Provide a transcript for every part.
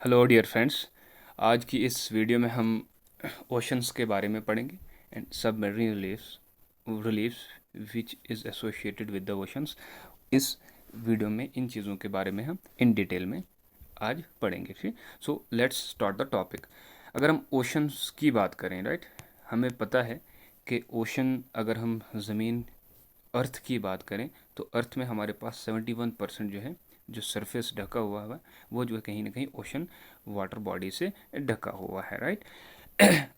Hello dear friends. आज की इस वीडियो में हम ओशंस के बारे में पढ़ेंगे and submarine reliefs which is associated with the oceans. इस वीडियो में इन चीज़ों के बारे में हम इन डिटेल में आज पढ़ेंगे। ठीक, so let's start the topic. अगर हम ओशंस की बात करें, राइट, हमें पता है कि ओशन, अगर हम ज़मीन अर्थ की बात करें तो अर्थ में हमारे पास 71% जो है, जो सरफेस ढका हुआ है, वो जो है कहीं ना कहीं ओशन वाटर बॉडी से ढका हुआ है, right.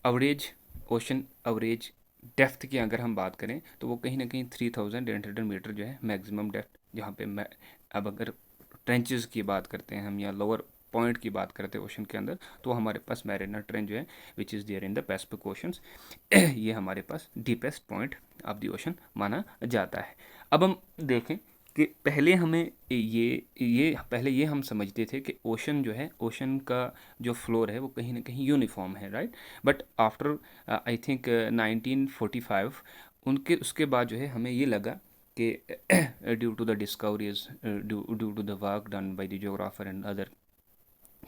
Average ocean average depth की अगर हम बात करें तो वो कहीं ना कहीं 3800 मीटर जो है मैक्सिमम डेप्थ, जहाँ पे मैं अब अगर ट्रेंचेस की बात करते हैं हम या लोअर पॉइंट की बात करते हैं ओशन के अंदर, तो हमारे पास मैरिना ट्रेंच जो है which is there in the Pacific oceans. ये हमारे पास deepest point of the ocean माना जाता है। अब हम देखें कि पहले हमें ये पहले ये हम समझते थे कि ओशन जो है, ओशन का जो फ्लोर है वो कहीं ना कहीं यूनिफॉर्म है, right. But after I think 1945 उनके उसके बाद जो है हमें ये लगा कि due to the discoveries, due to the work done by the geographer and other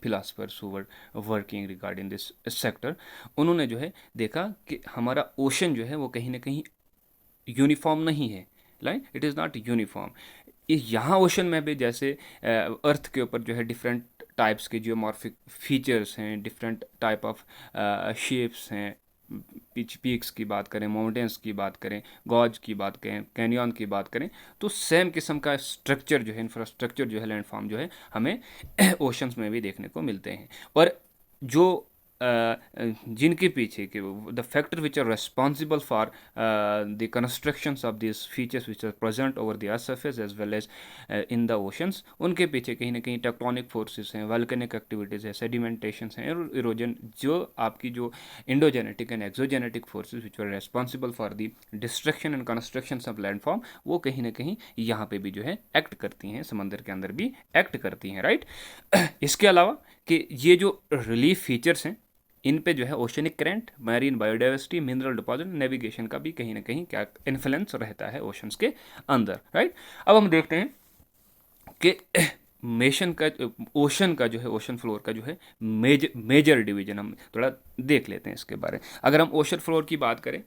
philosophers who were working regarding this sector, उन्होंने जो है देखा कि हमारा ओशन जो है वो कहीं ना कहीं यूनिफॉर्म नहीं है, like it is not uniform. यहाँ ओशन में भी जैसे अर्थ के ऊपर जो है डिफरेंट टाइप्स के जियोमॉर्फिक फीचर्स हैं, डिफरेंट टाइप ऑफ शेप्स हैं। पीक्स की बात करें, माउंटेन्स की बात करें, गॉज की बात करें, कैनियन की बात करें, तो सेम किस्म का स्ट्रक्चर जो है, इंफ्रास्ट्रक्चर जो है, लैंडफॉर्म जो है, हमें ओशंस में भी देखने को मिलते हैं। और जो जिनके पीछे के the factor which are responsible for the constructions of this features which are present over the earth surface as well as in the oceans, उनके पीछे कहीं ना कहीं टेक्टोनिक फोर्सेस हैं, वल्केनिक एक्टिविटीज़ है, सेडिमेंटेशन हैं, इरोजन, जो आपकी जो endogenetic and exogenetic forces which are responsible for the destruction and construction of landform, वो कहीं ना कहीं यहाँ पे भी जो है एक्ट करती हैं, समंदर के अंदर भी एक्ट करती हैं, राइट। इसके अलावा कि ये जो रिलीफ फीचर्स हैं, इन पे जो है oceanic current, marine biodiversity, mineral deposit, navigation का भी कहीं ना कहीं क्या इन्फ्लुएंस रहता है ओशंस के अंदर, राइट। अब हम देखते हैं कि मेशन का ओशन का जो है, ओशन फ्लोर का जो है मेजर डिवीजन हम थोड़ा देख लेते हैं इसके बारे में। अगर हम ओशन फ्लोर की बात करें,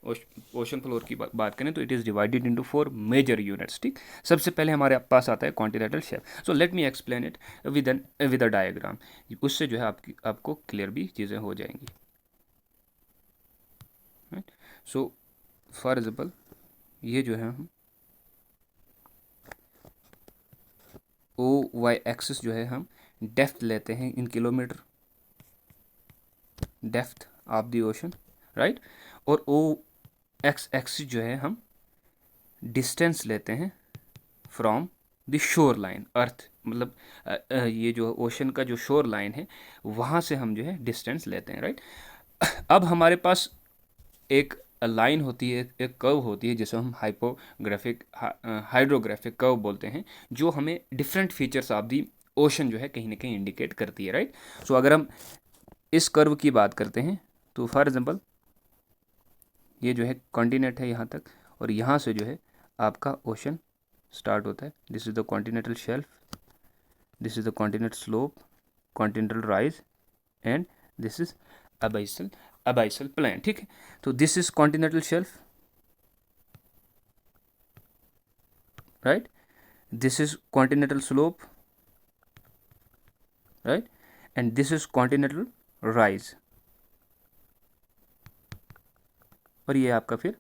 ओशन फ्लोर की बात करें तो it is divided into 4 major units, ठीक। सबसे पहले हमारे पास आता है continental shelf. So let me explain it with a diagram, उससे जो है आपको क्लियर भी चीज़ें हो जाएंगी, राइट। सो फॉर एग्जाम्पल ये जो है हम ओ वाई एक्सिस जो है हम डेप्थ लेते हैं इन kilometre, depth of the ocean, right. और ओ एक्स एक्सिस जो है हम डिस्टेंस लेते हैं फ्रॉम द शोर लाइन, अर्थ मतलब ये जो ओशन का जो शोर लाइन है वहाँ से हम जो है डिस्टेंस लेते हैं, राइट। अब हमारे पास एक लाइन होती है, एक कर्व होती है जिसे हम हाइड्रोग्राफिक कर्व बोलते हैं, जो हमें different features of the ocean जो है कहीं ना कहीं इंडिकेट करती है, राइट। सो अगर हम इस कर्व की बात करते हैं तो फॉर एग्जांपल ये जो है कॉन्टिनेंट है यहाँ तक, और यहाँ से जो है आपका ओशन स्टार्ट होता है। This is the continental shelf, this is the continent slope, continental rise, and this is abyssal plain, ठीक है। तो this is continental shelf, right, this is continental slope, right, and this is continental rise, और ये आपका फिर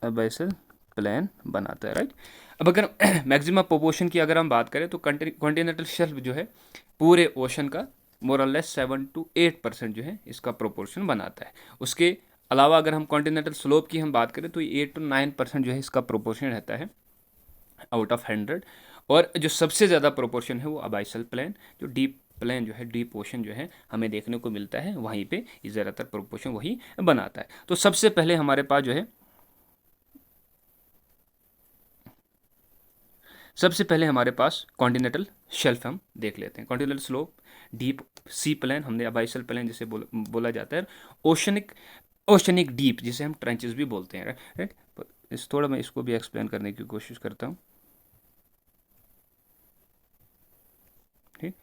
अबाइसल plane बनाता है, right. अब अगर मैक्सिमम प्रोपोर्शन की अगर हम बात करें तो कॉन्टिनेंटल शेल्फ जो है पूरे ओशन का मोर और लेस 7 to 8% जो है इसका प्रोपोर्शन बनाता है। उसके अलावा अगर हम कॉन्टिनेंटल स्लोप की हम बात करें तो 8 to 9% जो है इसका प्रोपोर्शन रहता है आउट ऑफ 100। और जो सबसे ज़्यादा प्रोपोर्शन है वो अबाइसल प्लेन, जो डीप प्लेन जो है, डीप ओशन जो है हमें देखने को मिलता है, वहीं पे ज़्यादातर प्रोपोर्शन वही बनाता है। तो सबसे पहले हमारे पास जो है, सबसे पहले हमारे पास कॉन्टिनेंटल शेल्फ हम देख लेते हैं। Continental slope, deep sea plain, हमने अबाइसल प्लेन जिसे बोला जाता है, ओशनिक ओशनिक डीप जिसे हम ट्रेंचेस भी बोलते हैं, राइट। इस थोड़ा मैं इसको भी एक्सप्लेन करने की कोशिश करता हूँ, ठीक।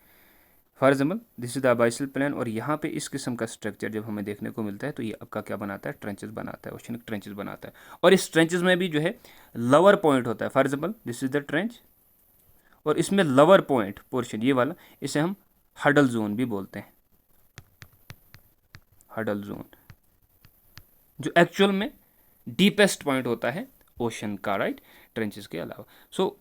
For example this is the abyssal plain, और यहाँ पे इस किस्म का स्ट्रक्चर जब हमें देखने को मिलता है तो ये आपका क्या बनाता है, ट्रेंचेस बनाता है, ओशनिक ट्रेंचेस बनाता है। और इस ट्रेंचेस में भी जो है लोअर पॉइंट होता है। For example this is the trench, और इसमें लोअर पॉइंट पोर्शन ये वाला, इसे हम हडल जोन भी बोलते हैं, हडल जोन, जो एक्चुअल में डीपेस्ट पॉइंट होता है ओशन का, राइट, ट्रेंचेस के अलावा। सो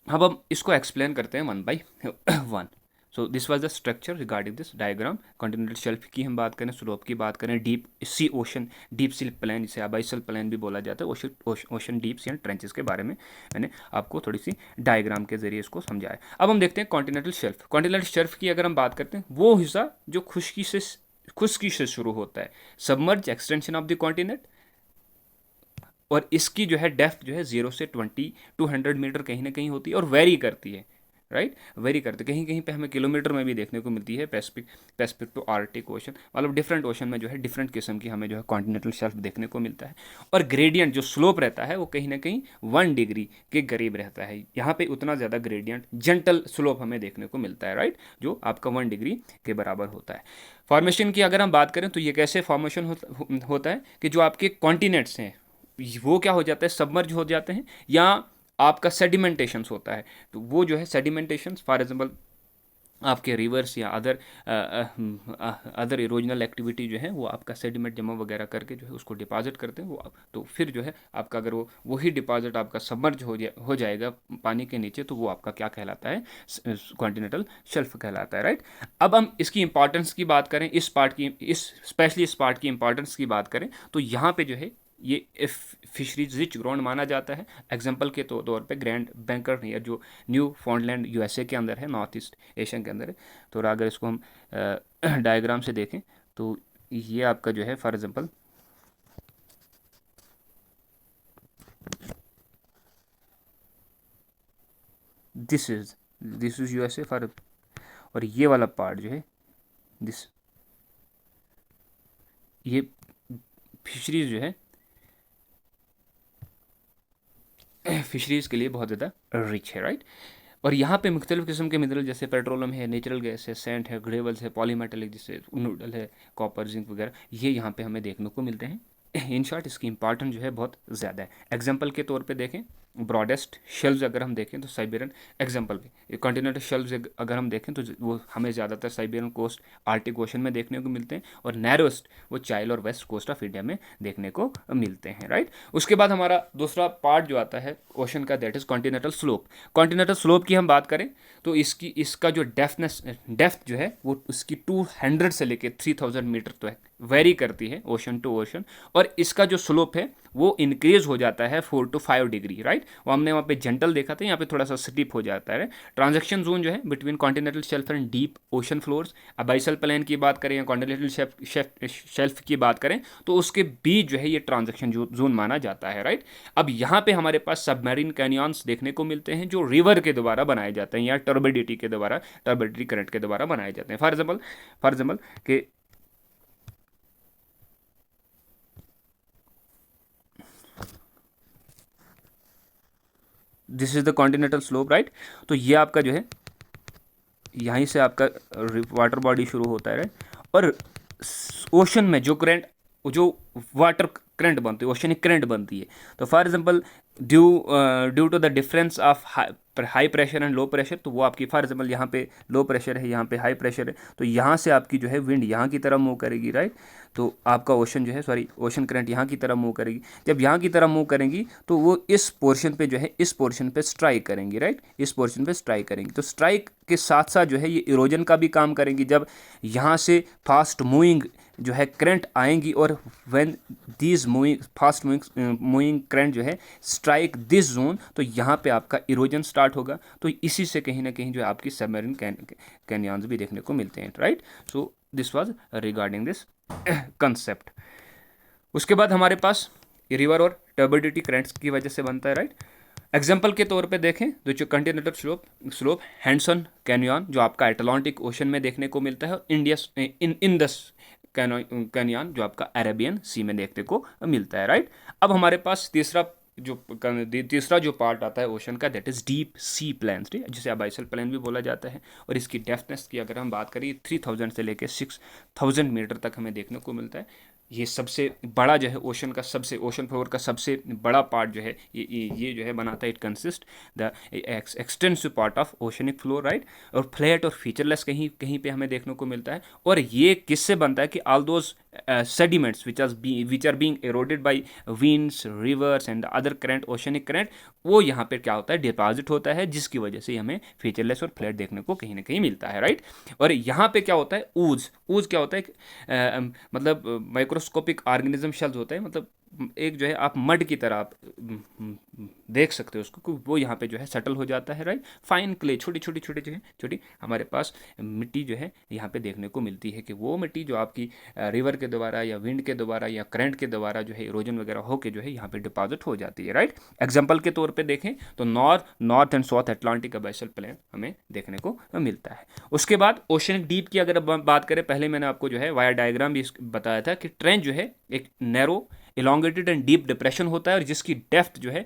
अब हम इसको एक्सप्लेन करते हैं one by one. So this was the structure regarding this diagram. Continental shelf की हम बात करें, स्लोप की बात करें, deep sea ocean, deep sea plain, जिसे अबाइसल प्लेन भी बोला जाता है, ocean deep sea and trenches के बारे में मैंने आपको थोड़ी सी डायग्राम के जरिए इसको समझाया। अब हम देखते हैं कॉन्टिनेंटल शेल्फ। कॉन्टिनेंटल शेल्फ की अगर हम बात करते हैं, वो हिस्सा जो खुश्की से शुरू होता है, submerge extension of the continent, और इसकी जो है डेप्थ जो है 0 से 200 मीटर कहीं ना कहीं होती है और वेरी करती है, राइट, वेरी करती है। कहीं कहीं पे हमें किलोमीटर में भी देखने को मिलती है। पैसिफिक टू आर्टिक ओशन, मतलब डिफरेंट ओशन में जो है डिफरेंट किस्म की हमें जो है कॉन्टिनेंटल शेल्फ देखने को मिलता है। और ग्रेडियंट जो स्लोप रहता है वो कहीं ना कहीं 1 डिग्री के करीब रहता है। यहाँ पे उतना ज़्यादा ग्रेडियंट, जेंटल स्लोप हमें देखने को मिलता है, राइट, जो आपका 1 डिग्री के बराबर होता है। फॉर्मेशन की अगर हम बात करें तो ये कैसे फॉर्मेशन होता है कि जो आपके कॉन्टिनेंट्स हैं वो क्या हो जाता है, सबमर्ज हो जाते हैं, या आपका सेडिमेंटेशंस होता है। तो वो जो है सेडिमेंटेशंस, फॉर एग्जांपल आपके रिवर्स या अदर इरोजनल एक्टिविटी जो है वो आपका सेडिमेंट जमा वगैरह करके जो है उसको डिपॉजिट करते हैं वो, तो फिर जो है आपका अगर वो वही डिपॉजिट आपका सबमर्ज हो जाएगा पानी के नीचे, तो वो आपका क्या कहलाता है, कॉन्टिनेंटल शेल्फ कहलाता है, राइट। अब हम इसकी इंपॉर्टेंस की बात करें, स्पेशली इस पार्ट की इंपॉर्टेंस की बात करें, तो यहाँ पे जो है ये फिशरीज रिच ग्राउंड माना जाता है। एग्जाम्पल के तौर पे ग्रैंड बैंकर नियर, जो न्यू फाउंडलैंड यूएसए के अंदर है, नॉर्थ ईस्ट एशिया के अंदर है। तो अगर इसको हम डायग्राम से देखें तो ये आपका जो है for example this is USA for, और ये वाला पार्ट जो है ये फिशरीज जो है फिशरीज़ के लिए बहुत ज़्यादा रिच है, राइट। और यहाँ पे मुख्तलिफ़ किस्म के मिनरल जैसे पेट्रोलियम है, नेचुरल गैस है, सेंट है, ग्रेवल्स है, पॉलीमेटेलिक जैसे नूडल है, कॉपर, जिंक वगैरह, ये यहाँ पे हमें देखने को मिलते हैं। इन शॉर्ट इसकी इंपॉर्टेंस जो है बहुत ज़्यादा है। एग्जाम्पल के तौर पे देखें, ब्रॉडेस्ट शेल्व्स अगर हम देखें तो साइबेरियन, एग्जाम्पल पे कॉन्टिनेंटल शेल्व्स अगर हम देखें तो वो हमें ज़्यादातर साइबेरियन कोस्ट, आर्टिक ओशन में देखने को मिलते हैं, और नैरोस्ट वो चाइल और वेस्ट कोस्ट ऑफ इंडिया में देखने को मिलते हैं, राइट। उसके बाद हमारा दूसरा पार्ट जो आता है ओशन का, that is continental slope. Continental slope की हम बात करें तो इसका जो डेप्थ जो है वो उसकी 200 से लेकर 3000 मीटर तो है, वेरी करती है ओशन टू ओशन। और इसका जो स्लोप है वो इंक्रीज हो जाता है 4 to 5 डिग्री, राइट। वो हमने वहाँ पे जेंटल देखा था, यहाँ पे थोड़ा सा स्टीप हो जाता है। ट्रांजैक्शन जोन जो है between continental shelf and deep ocean floors, abyssal plain की बात करें या कॉन्टिनेंटल शेल्फ की बात करें तो उसके बीच जो है ये ट्रांजैक्शन जोन माना जाता है, राइट। अब यहाँ पे हमारे पास सबमरीन कैनियंस देखने को मिलते हैं जो रिवर के द्वारा बनाए जाते हैं या टर्बिडिटी करंट के द्वारा बनाए जाते हैं। फॉर एग्जाम्पल के this is the continental slope, right. तो ये आपका जो है यहीं से आपका वाटर बॉडी शुरू होता है, राइट। और ओशन में जो वाटर करंट बनती है, ओशनिक करंट बनती है, तो for example due to the difference of high pressure and low pressure, तो वो आपकी फॉर एग्जांपल यहाँ पे लो प्रेशर है, यहाँ पे हाई प्रेशर है, तो यहाँ से आपकी जो है विंड यहाँ की तरफ मूव करेगी, राइट। तो आपका ओशन जो है ओशन करंट यहाँ की तरफ मूव करेगी। जब यहाँ की तरफ मूव करेंगी तो वो इस पोर्शन पे जो है इस पोर्शन पे स्ट्राइक करेंगी, राइट, इस पोर्शन पे स्ट्राइक करेंगी। तो स्ट्राइक के साथ साथ जो है ये इरोजन का भी काम करेंगी। जब यहाँ से फास्ट मूविंग जो है करंट आएंगी और when these fast moving current जो है स्ट्राइक दिस जोन, तो यहाँ पे आपका इरोजन स्टार्ट होगा। तो इसी से कहीं ना कहीं जो है आपकी सबमरीन कैनियंस भी देखने को मिलते हैं, right. So this was regarding this concept. उसके बाद हमारे पास रिवर और टर्बिडिटी करंट्स की वजह से बनता है, राइट। एग्जाम्पल के तौर पे देखें तो जो कंटिनेंटल स्लोप हैंडसन कैनियन जो आपका अटलांटिक ओशन में देखने को मिलता है, इंडस कैनियन जो आपका अरेबियन सी में देखने को मिलता है, राइट। अब हमारे पास तीसरा जो तीसरा जो पार्ट आता है ओशन का, that is deep sea plains, ठीक है, जिसे अबाइसल प्लेन भी बोला जाता है। और इसकी डेप्थनेस की अगर हम बात करें 3000 से लेकर 6000 मीटर तक हमें देखने को मिलता है। ये सबसे बड़ा जो है ओशन का, सबसे ओशन फ्लोर का सबसे बड़ा पार्ट जो है ये जो है बनाता है। It consist the extensive part of oceanic floor, right. और फ्लैट और फीचरलेस कहीं कहीं पे हमें देखने को मिलता है। और ये किससे बनता है कि all those sediments which are being eroded by winds, rivers and other current, oceanic current, वो यहाँ पे क्या होता है, डिपॉजिट होता है, जिसकी वजह से हमें फीचरलेस और फ्लैट देखने को कहीं ना कहीं मिलता है, राइट। और यहाँ पे क्या होता है, ऊज क्या होता है, मतलब माइक्रोस्कोपिक ऑर्गेनिज्म शेल्स होता है, मतलब एक जो है आप मड की तरह आप देख सकते हो उसको, क्योंकि वो यहाँ पे जो है सेटल हो जाता है, राइट। फाइन क्ले, छोटी छोटी छोटी जो है छोटी हमारे पास मिट्टी जो है यहाँ पे देखने को मिलती है, कि वो मिट्टी जो आपकी रिवर के द्वारा या विंड के द्वारा या करंट के द्वारा जो है इरोजन वगैरह होकर जो है यहाँ पे डिपॉजिट हो जाती है, राइट। एग्जाम्पल के तौर पे देखें तो north and south Atlantic abyssal plain हमें देखने को मिलता है। उसके बाद ओशियनिक डीप की अगर बात करें, पहले मैंने आपको जो है वाया डायग्राम भी बताया था कि ट्रेंच जो है एक narrow elongated and deep depression होता है, और जिसकी डेप्थ जो है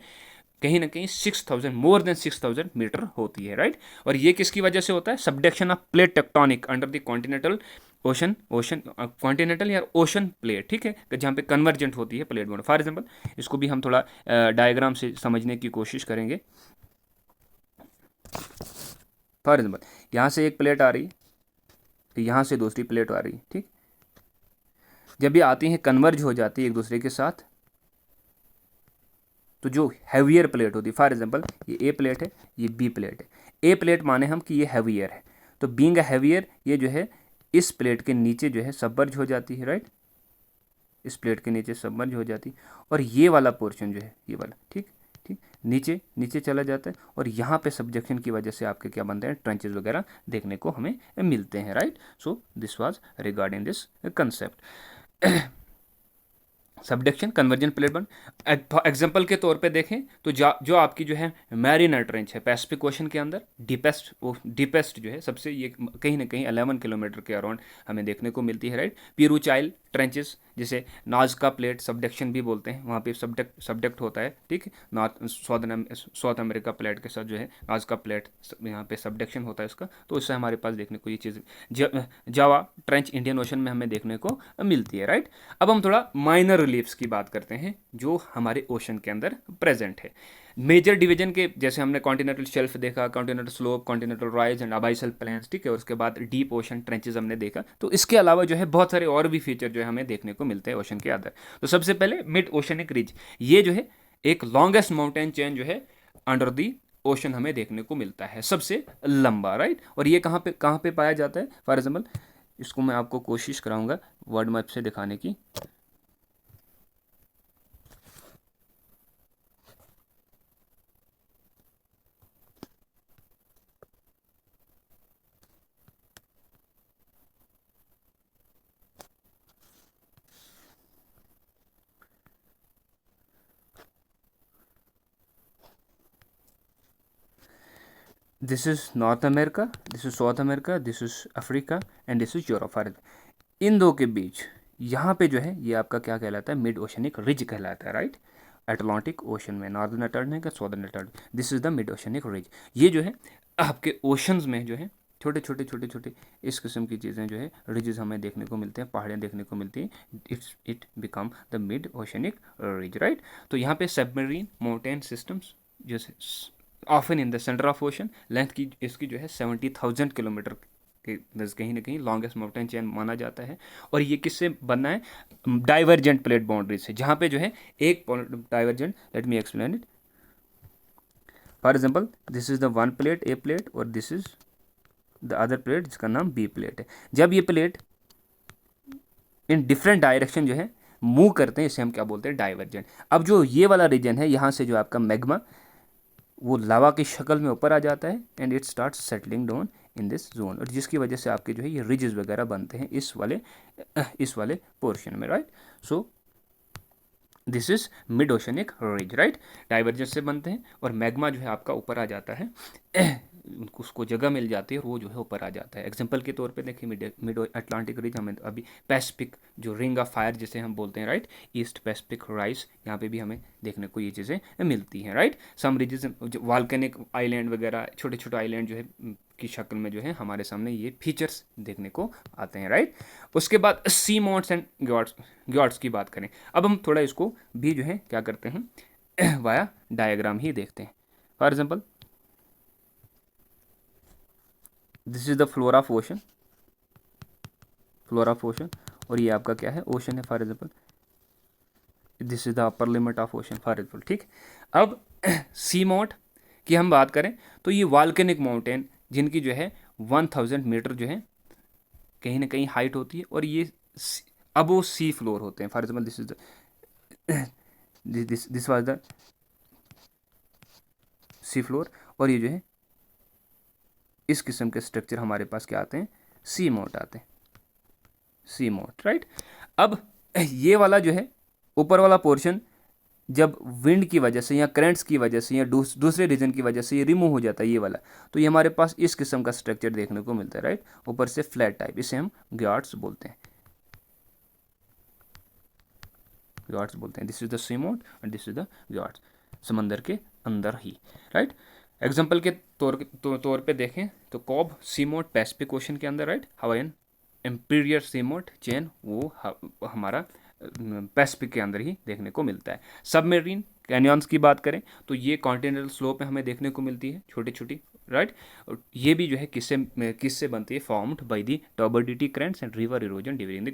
कहीं ना कहीं 6000, मोर देन 6000 मीटर होती है, राइट। और ये किसकी वजह से होता है, subduction of plate tectonic under the continental ocean continental या ओशन प्लेट, ठीक है, जहाँ पे कन्वर्जेंट होती है प्लेट बॉन्ड। फॉर एग्जांपल इसको भी हम थोड़ा डायग्राम से समझने की कोशिश करेंगे। फॉर एग्जांपल यहाँ से एक प्लेट आ रही है, यहाँ से दूसरी प्लेट आ रही है, ठीक। जब ये आती हैं कन्वर्ज हो जाती है एक दूसरे के साथ, तो जो हैवियर प्लेट होती है, फॉर एग्जांपल ये ए प्लेट है, ये बी प्लेट है। ए प्लेट माने हम कि ये हैवियर है, तो बीइंग अ हैवियर ये जो है इस प्लेट के नीचे जो है सबमर्ज हो जाती है, राइट। इस प्लेट के नीचे सबमर्ज हो जाती है, और ये वाला पोर्शन जो है ये वाला, ठीक ठीक, नीचे नीचे चला जाता है, और यहाँ पे सब्जेक्शन की वजह से आपके क्या बनते हैं, ट्रेंचेस वगैरह देखने को हमें मिलते हैं, right. So this was regarding this concept subduction conversion plate बन। एग्जाम्पल के तौर पे देखें तो जो आपकी जो है मैरीना ट्रेंच है पैसिफिक ओशन के अंदर, डीपेस्ट जो है सबसे, ये कहीं ना कहीं 11 किलोमीटर के अराउंड हमें देखने को मिलती है, राइट। पेरूचाइल ट्रेंचेस जिसे नाज़का प्लेट सबडक्शन भी बोलते हैं, वहाँ पे सबडक्ट होता है, ठीक है। साउथ अमेरिका प्लेट के साथ जो है नाज़का प्लेट यहाँ पे सबडक्शन होता है इसका, तो इससे हमारे पास देखने को ये चीज़ जावा ट्रेंच इंडियन ओशन में हमें देखने को मिलती है, राइट। अब हम थोड़ा माइनर रिलीफ्स की बात करते हैं जो हमारे ओशन के अंदर प्रेजेंट है। मेजर डिवीजन के जैसे हमने कॉन्टिनेंटल शेल्फ देखा, continental slope, continental rise and abyssal plains, ठीक है। उसके बाद डीप ओशन ट्रेंचेस हमने देखा। तो इसके अलावा जो है बहुत सारे और भी फीचर जो है हमें देखने को मिलते हैं ओशन के अंदर। तो सबसे पहले मिड ओशनिक रिज, ये जो है एक लॉन्गेस्ट माउंटेन चेन जो है अंडर दी ओशन हमें देखने को मिलता है, सबसे लंबा, राइट। और ये कहाँ पे पाया जाता है, फॉर एग्जाम्पल इसको मैं आपको कोशिश कराऊंगा वर्ड मैप से दिखाने की। This is North America, this is South America, this is Africa and this is Europe. इन दो के बीच यहाँ पे जो है ये आपका क्या कहलाता है, मिड ओशनिक रिज कहलाता है, राइट। अटलांटिक ओशन में northern Atlantic, सौदर्न Atlantic, this is the mid oceanic ridge. ये जो है आपके ओशंस में जो है छोटे छोटे छोटे छोटे इस किस्म की चीज़ें जो है रिजेस हमें देखने को मिलते हैं, पहाड़ियाँ देखने को मिलती हैं। It become the mid oceanic ridge, right. तो यहाँ पे सबमरीन माउंटेन सिस्टम्स जैसे often in the centre of ocean, length की इसकी जो है 70,000 किलोमीटर के कहीं ना कहीं लॉन्गेस्ट माउंटेन चेन माना जाता है। और ये किससे बनना है, डाइवर्जेंट प्लेट बाउंड्री से, जहाँ पे जो है एक divergent, let me explain it. For example this is the one plate A plate, और this is the other plate जिसका नाम बी प्लेट है। जब ये प्लेट इन डिफरेंट डायरेक्शन जो है मूव करते हैं, इसे हम क्या बोलते हैं, डाइवर्जेंट। अब जो ये वाला रीजन है, यहाँ से जो आपका मैग्मा वो लावा की शक्ल में ऊपर आ जाता है, and it start settling down in this zone, और जिसकी वजह से आपके जो है ये रिजेस वगैरह बनते हैं इस वाले पोर्शन में, right. So this is mid oceanic ridge, right. Divergence से बनते हैं, और मैग्मा जो है आपका ऊपर आ जाता है उसको जगह मिल जाती है और वो जो है ऊपर आ जाता है। एग्जांपल के तौर पे देखिए मिड अटलांटिक रीजन, हमें अभी पैसिफिक जो रिंग ऑफ फायर जिसे हम बोलते हैं, राइट, ईस्ट पैसिफिक राइस, यहाँ पे भी हमें देखने को ये चीज़ें मिलती हैं, right. Some region volcanic island वगैरह, छोटे छोटे आइलैंड जो है की शक्ल में जो है हमारे सामने ये फीचर्स देखने को आते हैं, राइट। उसके बाद सी माउंट्स एंड ग्यार्ड्स की बात करें, अब हम थोड़ा इसको भी जो है क्या करते हैं वाया डायग्राम ही देखते हैं। For example this is the floor of ocean, और ये आपका क्या है, ओशन है। For example this is the upper limit of ocean, for example, ठीक। अब सी माउंट की हम बात करें तो ये वॉल्केनिक माउंटेन जिनकी जो है 1000 मीटर जो है कहीं ना कहीं हाइट होती है, और ये अबो सी फ्लोर होते हैं। For example this is this was the sea floor, और ये जो है इस किस्म के स्ट्रक्चर हमारे पास क्या आते हैं, सी माउंट आते हैं, सी माउंट, राइट। अब ये वाला जो है ऊपर वाला पोर्शन जब विंड की वजह से या करंट्स की वजह से या दूसरे रीजन की वजह से ये रिमूव हो जाता है ये वाला, तो ये हमारे पास इस किस्म का स्ट्रक्चर देखने को मिलता है, राइट, ऊपर से फ्लैट टाइप, इसे हम ग्यार्ड्स बोलते हैं, ग्यार्ड्स बोलते हैं। This is the sea mount and this is the guyots, समंदर के अंदर ही, राइट। एग्जाम्पल के तौर पे देखें तो कॉब सी माउंट पैसिफिक ओशन के अंदर, राइट। हवाईन एम्पीरियर सी माउंट चेन वो हमारा पैसिफिक के अंदर ही देखने को मिलता है। सबमरीन कैनियंस की बात करें तो ये कॉन्टिनेंटल स्लोप में हमें देखने को मिलती है, छोटी छोटी, राइट। और ये भी जो है किससे बनती है, formed by the turbidity currents and river erosion during the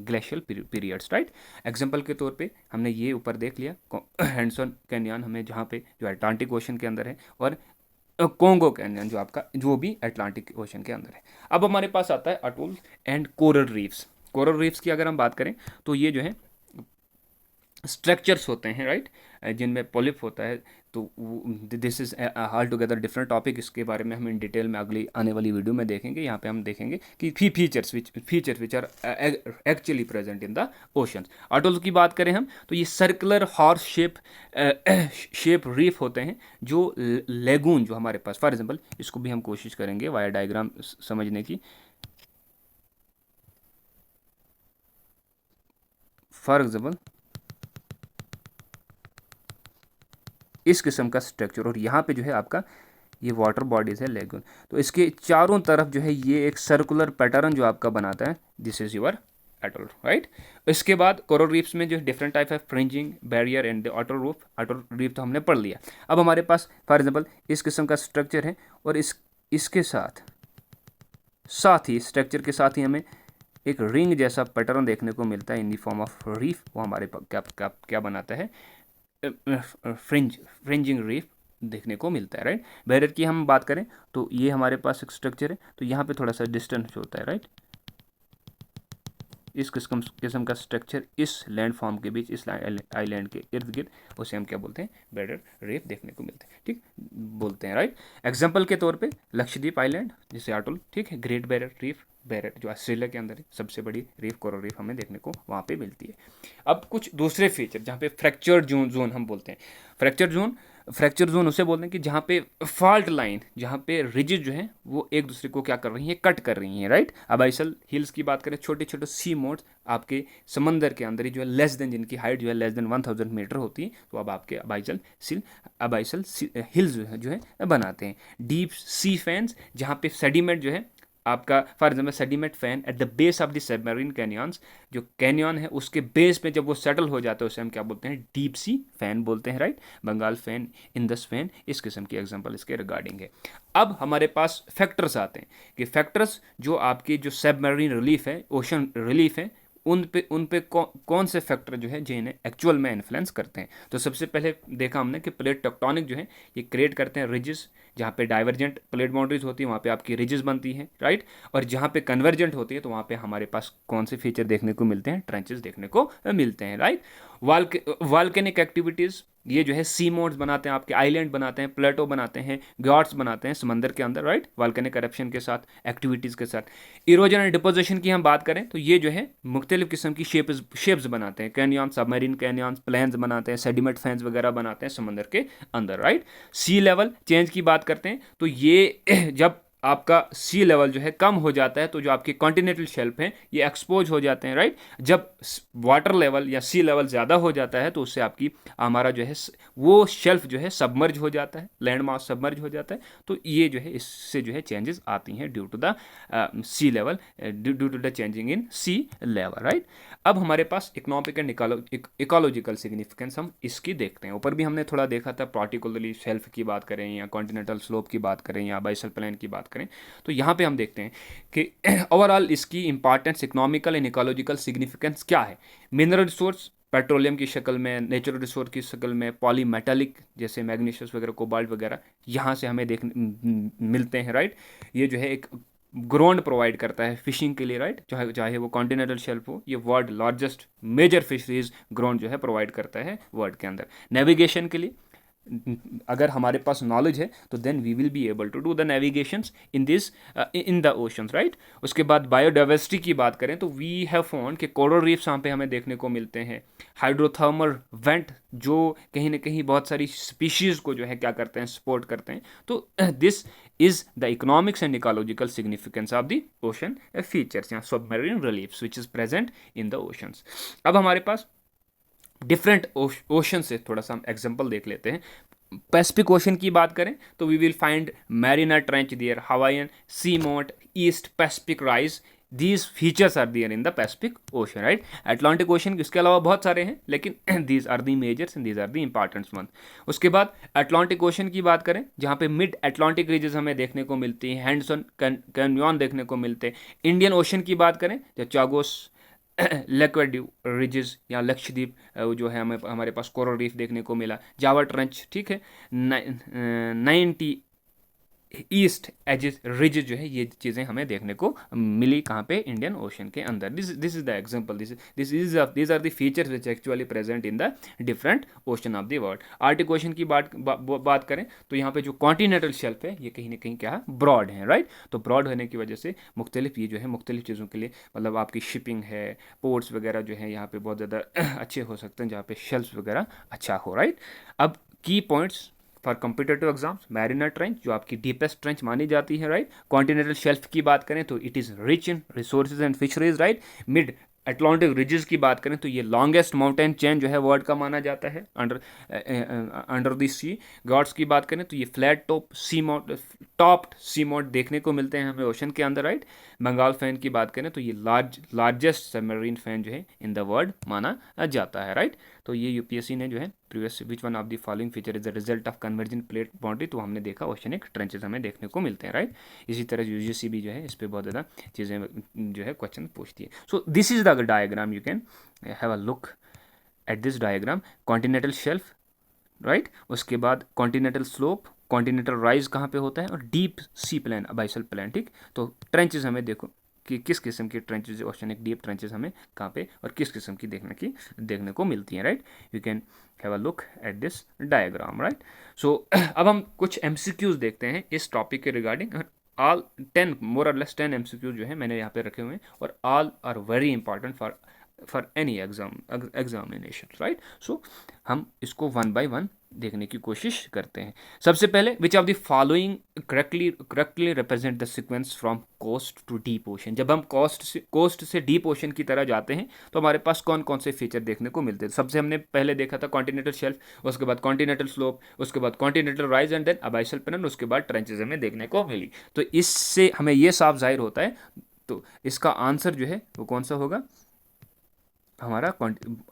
glacial periods, right. Example के तौर पे हमने ये ऊपर देख लिया हैंडसन कैनियन हमें जहाँ पे जो अटलांटिक ओशन के अंदर है, और कोंगो कैनियन जो आपका जो भी अटलांटिक ओशन के अंदर है। अब हमारे पास आता है atoll and coral reefs. Coral reefs की अगर हम बात करें तो ये जो है स्ट्रक्चर्स होते हैं, राइट, जिनमें पॉलिप होता है। तो this is all together different topic, इसके बारे में हम इन डिटेल में अगली आने वाली वीडियो में देखेंगे। यहाँ पे हम देखेंगे कि features which are actually present in the ocean. Atoll की बात करें हम तो ये सर्कुलर हॉर्स शेप रीफ होते हैं जो लेगून जो हमारे पास, फॉर एग्जाम्पल इसको भी हम कोशिश करेंगे वाया डायग्राम समझने की। फॉर एग्जाम्पल इस किस्म का स्ट्रक्चर, और यहाँ पे जो है आपका ये वाटर बॉडीज है लेगून, तो इसके चारों तरफ जो है ये एक सर्कुलर पैटर्न जो आपका बनाता है, this is your Atal, right. इसके बाद कोरल रीफ्स में जो डिफरेंट टाइप है fringing barrier and the Atal reef तो हमने पढ़ लिया। अब हमारे पास फॉर एग्जाम्पल इस किस्म का स्ट्रक्चर है, और इसके साथ ही स्ट्रक्चर के साथ ही हमें एक रिंग जैसा पैटर्न देखने को मिलता है in the form of reef. वो हमारे पास क्या बनाता है, फ्रिंजिंग रीफ देखने को मिलता है, राइट। बैरियर की हम बात करें तो ये हमारे पास एक स्ट्रक्चर है, तो यहाँ पे थोड़ा सा डिस्टेंस होता है, राइट। इस किस्म का स्ट्रक्चर इस लैंड फॉर्म के बीच, इस आइलैंड के इर्द गिर्द, उसे हम क्या बोलते हैं, बैरियर रीफ देखने को मिलते हैं, ठीक बोलते हैं, राइट। एग्जाम्पल के तौर पे लक्षद्वीप आइलैंड जिसे अटल, ठीक है, ग्रेट बैरियर रीफ, बैरियर जो ऑस्ट्रेलिया के अंदर है, सबसे बड़ी रीफ कोरल रीफ हमें देखने को वहाँ पे मिलती है। अब कुछ दूसरे फीचर जहाँ पे फ्रैक्चर जोन हम बोलते हैं। फ्रैक्चर जोन उसे बोलते हैं कि जहाँ पे फॉल्ट लाइन, जहाँ पे रिजिज जो है वो एक दूसरे को क्या कर रही है, कट कर रही हैं, राइट। अबाइसल हिल्स की बात करें, छोटे छोटे सी मोड्स आपके समंदर के अंदर ही जो है लेस देन, जिनकी हाइट जो है लेस देन 1000 मीटर होती है, तो अब आपके अबाइसल हिल्स जो है बनाते हैं। डीप सी फैंस जहाँ पे सेडिमेंट जो है आपका, for example sediment fan at the base of the submarine canyons, जो कैनियन है उसके बेस में जब वो सेटल हो जाता है उसे हम क्या बोलते हैं, डीप सी फैन बोलते हैं, right. Bengal fan, Indus fan, इस किस्म की एग्जांपल इसके रिगार्डिंग है। अब हमारे पास फैक्टर्स आते हैं कि फैक्टर्स जो आपकी जो सबमरीन रिलीफ है, ओशन रिलीफ है, उन पे कौन से फैक्टर जो है जिन्हें एक्चुअल में इन्फ्लुएंस करते हैं। तो सबसे पहले देखा हमने कि प्लेट टेक्टोनिक जो है ये क्रिएट करते हैं रिजेस, जहाँ पे डाइवर्जेंट प्लेट बाउंड्रीज होती है वहाँ पे आपकी रिजेस बनती हैं, राइट। और जहाँ पे कन्वर्जेंट होती है तो वहाँ पे हमारे पास कौन से फीचर देखने को मिलते हैं, ट्रेंचेस देखने को मिलते हैं, राइट। वाल्केनिक एक्टिविटीज़, ये जो है सी मोड्स बनाते हैं, आपके आइलैंड बनाते हैं, प्लेटो बनाते हैं, ग्याट्स बनाते हैं समंदर के अंदर, राइट, वाल्केनिक करप्शन के साथ, एक्टिविटीज़ के साथ। इरोजन एंड डिपोजिशन की हम बात करें तो ये जो है मुख्तलिफ किस्म की शेप्स बनाते हैं, कैनियन, सबमरीन कैनियंस, प्लेन्स बनाते हैं, सेडिमेंट फैंस वगैरह बनाते हैं समंदर के अंदर, राइट। सी लेवल चेंज की बात करते हैं तो ये जब आपका सी लेवल जो है कम हो जाता है तो जो आपके कॉन्टिनेंटल शेल्फ हैं ये एक्सपोज हो जाते हैं, राइट। जब वाटर लेवल या सी लेवल ज़्यादा हो जाता है तो उससे आपकी हमारा जो है वो शेल्फ जो है सबमर्ज हो जाता है, लैंड मास सबमर्ज हो जाता है। तो ये जो है इससे जो है चेंजेस आती हैं due to the sea level, due to the changing in sea level, right. अब हमारे पास इकोनॉमिक एंड इकोलॉजिकल सिग्निफिकेंस हम इसकी देखते हैं। ऊपर भी हमने थोड़ा देखा था, पार्टिकुलरली शेल्फ की बात करें या कॉन्टिनेंटल स्लोप की बात करें या बाइसल प्लेन की बात करें, तो यहाँ पे हम देखते हैं कि ओवरऑल इसकी importance, economical and ecological significance क्या है। मिनरल रिसोर्स पेट्रोलियम की शक्ल में, नेचुरल रिसोर्स की शक्ल में, पॉलीमेटालिक जैसे मैग्नीशियस वगैरह, कोबाल्ट वगैरह यहाँ से हमें मिलते हैं, राइट। ये जो है एक ग्रोंड प्रोवाइड करता है फिशिंग के लिए, राइट, चाहे वो कॉन्टिनेंटल शेल्फ हो। ये world largest major fisheries ground जो है प्रोवाइड करता है वर्ल्ड के अंदर। नेविगेशन के लिए अगर हमारे पास नॉलेज है तो then we will be able to do the navigations in the oceans, right. उसके बाद बायोडाइवर्सिटी की बात करें तो वी हैव फाउंड कि कोरल रीफ्स यहाँ पे हमें देखने को मिलते हैं। हाइड्रोथर्मल वेंट जो कहीं ना कहीं बहुत सारी स्पीशीज़ को जो है क्या करते हैं, सपोर्ट करते हैं। तो this is the economics and ecological significance of the ocean features या submarine reliefs which is present in the oceans. अब हमारे पास डिफरेंट ओशन से थोड़ा सा हम एग्जांपल देख लेते हैं। पैसिफिक ओशन की बात करें तो we will find Mariana trench there, Hawaiian sea mount, East Pacific rise, these features are there in the Pacific ocean, right. Atlantic ocean इसके अलावा बहुत सारे हैं लेकिन these are the majors and these are the important one. उसके बाद Atlantic ocean की बात करें जहाँ पे मिड अटलांटिक रीजेस हमें देखने को मिलती हैं, हैंडसन कैन्यन देखने को मिलते हैं। इंडियन ओशन की बात करें तो चागोस लिक्विड रिजेस या लक्षद्वीप जो है हमें हमारे पास कोरल रीफ देखने को मिला, जावा ट्रेंच, ठीक है, 90 ईस्ट एजेस रिजेस जो है ये चीज़ें हमें देखने को मिली कहाँ पे, इंडियन ओशन के अंदर। This is the example, this are the features which actually present in the different ocean of the world. Arctic ocean की बात करें तो यहाँ पे जो कॉन्टिनेंटल शेल्फ है ये कहीं ना कहीं क्या है, ब्रॉड है, राइट। तो ब्रॉड होने की वजह से मुख्तलिफ ये जो है मुख्तलिफ चीज़ों के लिए, मतलब आपकी शिपिंग है, पोर्ट्स वगैरह जो है यहाँ पे बहुत ज़्यादा अच्छे हो सकते हैं जहाँ पे शेल्फ वगैरह अच्छा हो, राइट। अब की points for competitive exams, Marina trench जो आपकी डीपेस्ट ट्रेंच मानी जाती है, राइट। कॉन्टिनेंटल शेल्फ की बात करें तो it is rich in resources and fisheries, right. Mid Atlantic ridges की बात करें तो ये लॉन्गेस्ट माउंटेन चेन जो है वर्ल्ड का माना जाता है अंडर द सी। गॉड्स की बात करें तो ये फ्लैट टॉप्ड सी मोड देखने को मिलते हैं हमें ओशन के अंदर, राइट। बंगाल फैन की बात करें तो ये लार्जेस्ट सबमरीन फैन जो है इन द वर्ल्ड माना जाता है, राइट। तो ये यूपीएससी ने जो है previous which one of the following feature is the result of convergent plate boundary, तो हमने देखा ओशनिक ट्रेंचेस हमें देखने को मिलते हैं, राइट। इसी तरह यूजीसी भी जो है इस पर बहुत ज़्यादा चीज़ें जो है क्वेश्चन पूछती है। So this is the diagram, you can have a look at this diagram. Continental shelf, right, उसके बाद कॉन्टिनेंटल स्लोप, कॉन्टिनेंटल राइज कहाँ पे होता है, और डीप सी प्लेन, अबाइसल प्लेन, ठीक। तो ट्रेंचेस हमें देखो कि किस किस्म की ट्रेंचेस, ओशनिक डीप ट्रेंचेस हमें कहाँ पे और किस किस्म की देखने को मिलती हैं, right. You can have a look at this diagram, right. So अब हम कुछ एमसीक्यूज देखते हैं इस टॉपिक के रिगार्डिंग। ऑल 10 मोर और लेस 10 एमसीक्यूज जो है मैंने यहाँ पे रखे हुए हैं और all are very important for any examination, right. So हम इसको वन बाय वन देखने की कोशिश करते हैं। सबसे पहले, which of the following correctly represent the sequence from coast to deep ocean. जब हम कोस्ट से डीप ओशन की तरह जाते हैं तो हमारे पास कौन कौन से फीचर देखने को मिलते हैं। सबसे हमने पहले देखा था कॉन्टिनेंटल शेल्फ, उसके बाद कॉन्टिनेंटल स्लोप, उसके बाद continental rise and then abyssal plain, उसके बाद ट्रेंचेस हमें देखने को मिली। तो इससे हमें ये साफ जाहिर होता है, तो इसका आंसर जो है वो कौन सा होगा, हमारा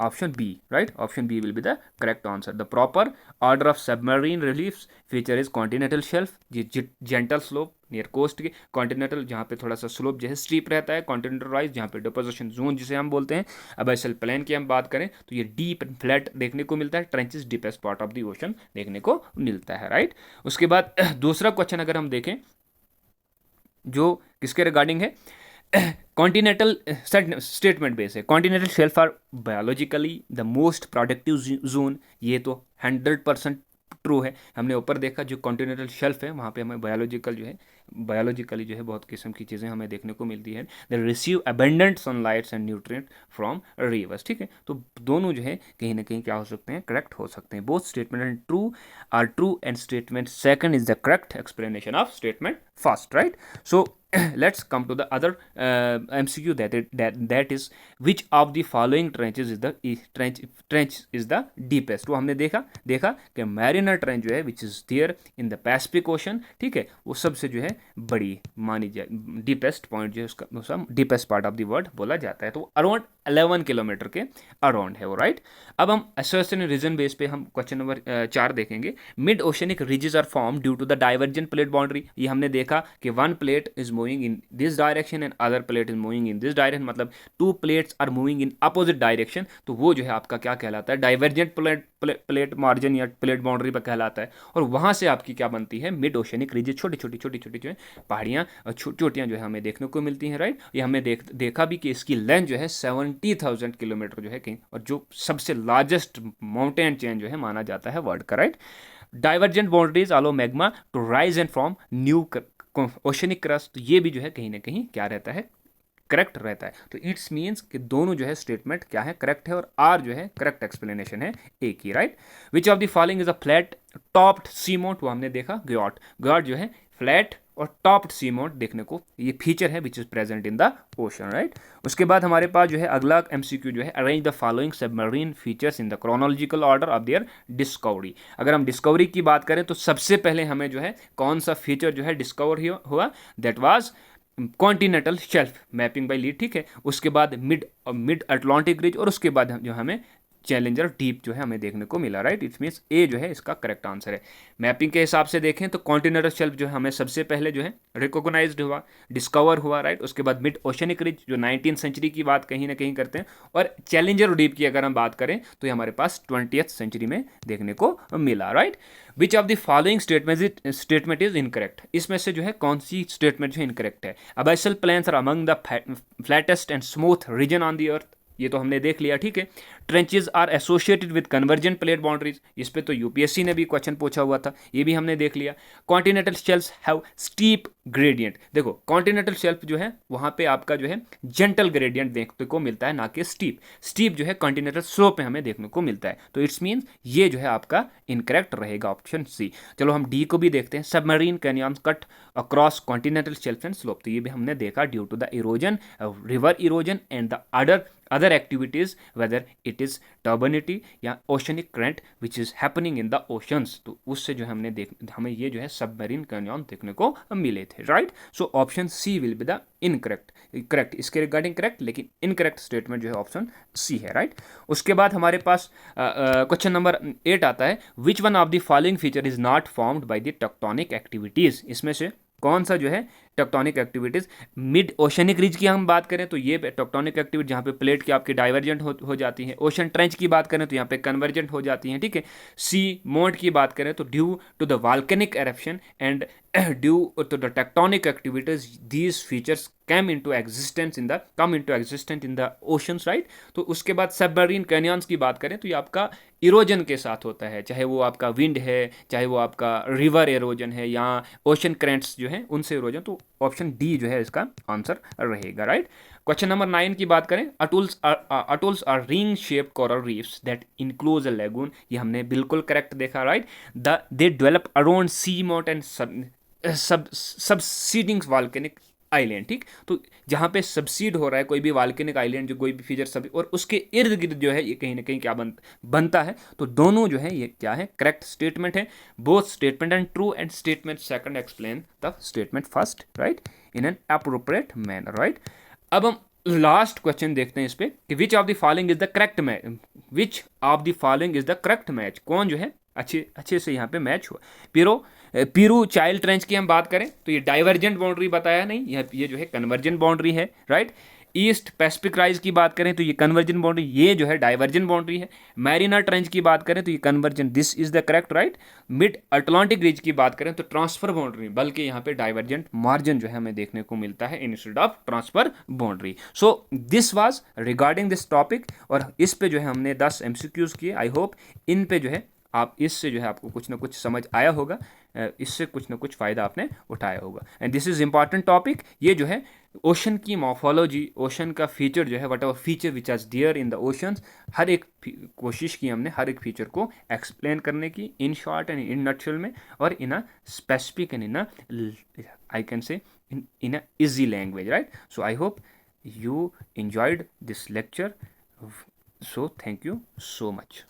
option B, right. Option B will be the correct answer. The proper order of submarine reliefs feature is continental shelf, gentle slope near coast के, कॉन्टिनेंटल जहाँ पे थोड़ा सा स्लोप जो है स्टीप रहता है, कॉन्टिनेंटल राइज जहाँ पे डिपोजिशन जोन जिसे हम बोलते हैं। अबाइसल प्लेन की हम बात करें तो ये डीप एंड फ्लैट देखने को मिलता है, trenches deepest part of the ocean देखने को मिलता है, राइट। उसके बाद दूसरा क्वेश्चन अगर हम देखें जो किसके रिगार्डिंग है, कॉन्टिनेंटल स्टेटमेंट बेस है, continental shelf are biologically the most productive zone, ये तो 100% ट्रू है। हमने ऊपर देखा जो कॉन्टिनेंटल शेल्फ है वहाँ पे हमें बायोलॉजिकली जो है बहुत किस्म की चीज़ें हमें देखने को मिलती है। They receive abundant sunlights and nutrient from rivers, ठीक है। तो दोनों जो है कहीं ना कहीं क्या हो सकते हैं, करेक्ट हो सकते हैं। Both statement and true are true and statement second is the correct explanation of statement first, right. So let's come to the other MCQ, that is which of the following trenches is the trench is the deepest। वो हमने देखा कि mariner trench जो है which is there in the Pacific ocean, ठीक है, वो सबसे जो है बड़ी मानी जाए, डीपेस्ट पॉइंट जो है उसका deepest part of the world बोला जाता है। तो वो अराउंड 11 किलोमीटर के अराउंड है वो, राइट। अब हम एसोसिएशन रीजन बेस पे हम क्वेश्चन नंबर 4 देखेंगे। Mid oceanic ridges are form due to the divergent plate boundary. ये हमने देखा कि one plate is moving in this direction and other plate is moving in this direction, मतलब two plates are moving in opposite direction. तो वो जो है आपका क्या कहलाता है, डाइवर्जेंट प्लेट मार्जिन या प्लेट बाउंड्री पर कहलाता है। और वहाँ से आपकी क्या बनती है, मिड ओशनिक रिजेस, छोटी छोटी जो है पहाड़ियाँ और चोटियाँ जो है हमें देखने को मिलती हैं, राइट। ये हमने देखा भी कि इसकी लेंथ जो है 70,000 किलोमीटर जो है कहीं, और जो सबसे लार्जेस्ट माउंटेन चेन जो है माना जाता है वर्ल्ड का, right. Divergent boundaries allow magma to rise and form new oceanic crust, तो ये भी जो है कहीं ना कहीं क्या रहता है, करेक्ट रहता है। तो इट्स मीन्स कि दोनों जो है स्टेटमेंट क्या है, करेक्ट है, और आर जो है करेक्ट एक्सप्लेनेशन है एक ही, right. Which of the following is a flat topped sea mount, वो हमने देखा ग्योट जो है फ्लैट और टॉप्ड सी माउंट देखने को ये फीचर है which is present in the ocean, right. उसके बाद हमारे पास जो है अगला एमसीक्यू जो है, arrange the following submarine features in the chronological order of their discovery. अगर हम डिस्कवरी की बात करें तो सबसे पहले हमें जो है कौन सा फीचर जो है डिस्कवर हुआ, that was continental shelf mapping by Lee, ठीक है। उसके बाद मिड अटलांटिक रिज, और उसके बाद जो हमें चैलेंजर डीप जो है हमें देखने को मिला, राइट। इट्स मीन्स ए जो है इसका करेक्ट आंसर है। मैपिंग के हिसाब से देखें तो कॉन्टिनेंटल शेल्फ जो है हमें सबसे पहले जो है रिकॉग्नाइज्ड हुआ, डिस्कवर हुआ, राइट। उसके बाद मिड ओशनिक रिज जो 19th सेंचुरी की बात कहीं ना कहीं करते हैं, और चैलेंजर डीप की अगर हम बात करें तो ये हमारे पास 20th सेंचुरी में देखने को मिला, right. Which of the following statement is incorrect, इसमें से जो है कौन सी स्टेटमेंट जो है इनकरेक्ट है। Abyssal plains are among the flattest and smooth region on the earth, ये तो हमने देख लिया, ठीक है। Trenches are associated with convergent plate boundaries, इस पे तो यूपीएससी ने भी क्वेश्चन पूछा हुआ था, ये भी हमने देख लिया। Continental shelfs have steep gradient, देखो कॉन्टिनेंटल शेल्फ जो है वहाँ पे आपका जो है जेंटल ग्रेडियंट देखने को मिलता है, ना कि स्टीप जो है कॉन्टिनेंटल स्लोप में हमें देखने को मिलता है। तो इट्स मीन्स ये जो है आपका इनकरेक्ट रहेगा, ऑप्शन सी। चलो हम डी को भी देखते हैं। Submarine canyons cut across continental shelf and slope, तो ये भी हमने देखा due to the erosion, river erosion and the other activities, whether it is turbidity या oceanic current which is happening in the oceans, तो उससे जो है हमें ये जो है सबमरीन कैनियन देखने को मिले थे, right. So option C will be the correct इसके रिगार्डिंग करेक्ट, लेकिन इनकरेक्ट स्टेटमेंट जो है ऑप्शन सी है, राइट। उसके बाद हमारे पास क्वेश्चन नंबर 8 आता है। Which one of the following feature is not formed by the tectonic activities, इसमें से कौन सा जो है tectonic activities, mid oceanic ridge की हम बात करें तो ये टेक्टोनिक एक्टिविटी जहाँ पे प्लेट की आपकी डाइवर्जेंट हो जाती है। ओशन ट्रेंच की बात करें तो यहाँ पे कन्वर्जेंट हो जाती हैं, ठीक है। सी मोड की बात करें तो due to the volcanic eruption and due to the tectonic activities these features come into existence in the oceans, right। तो उसके बाद सबमरीन कैनियंस की बात करें तो ये आपका इरोजन के साथ होता है, चाहे वो आपका विंड है, चाहे वो आपका रिवर इरोजन है, या ओशन करेंट्स जो है उनसे इरोजन, तो ऑप्शन डी जो है इसका आंसर रहेगा, राइट। क्वेश्चन नंबर 9 की बात करें। Atolls are ring shape coral reefs that enclose a lagoon, ये हमने बिल्कुल करेक्ट देखा, right. They develop around sea mountain subsiding volcanic island, ठीक। तो जहाँ पे सबसीड हो रहा है कोई भी वॉल्केनिक आइलैंड, जो कोई भी फीचर सब, और उसके इर्द गिर्द जो है ये कहीं ना कहीं क्या बनता है, तो दोनों जो है ये क्या है, करेक्ट स्टेटमेंट है। Both statement and true and statement second explain the statement first, right, in an appropriate manner, right. अब हम लास्ट क्वेश्चन देखते हैं इस पे कि विच of the following is the correct match, which of the following is the correct match, कौन जो है अच्छे से यहाँ पे मैच हुआ। पीरू चाइल्ड ट्रेंच की हम बात करें तो ये डाइवर्जेंट बाउंड्री बताया नहीं, ये जो है कन्वर्जेंट बाउंड्री है, राइट। ईस्ट पैसिफिक राइज की बात करें तो ये कन्वर्जन बाउंड्री, ये जो है डाइवर्जन बाउंड्री है। मैरिना ट्रेंच की बात करें तो ये convergence, this is the correct right. Mid Atlantic ridge की बात करें तो ट्रांसफर बाउंड्री, बल्कि यहाँ पे डाइवर्जेंट मार्जिन जो है हमें देखने को मिलता है instead of transfer boundary. So this was regarding this topic, और इस पे जो है हमने 10 MCQs किए। आई होप इन पे जो है आप, इससे जो है आपको कुछ ना कुछ समझ आया होगा, इससे कुछ ना कुछ फ़ायदा आपने उठाया होगा। And this is important topic. ये जो है ओशन की मॉर्फोलॉजी, ओशन का फीचर जो है, वट एवर फीचर विच आज डियर इन द ओशंस, हर एक कोशिश की हमने हर एक फीचर को एक्सप्लेन करने की in short and in nutshell में, और in a specific and in a, I can say in a easy language, right? So I hope you enjoyed this lecture. So thank you so much.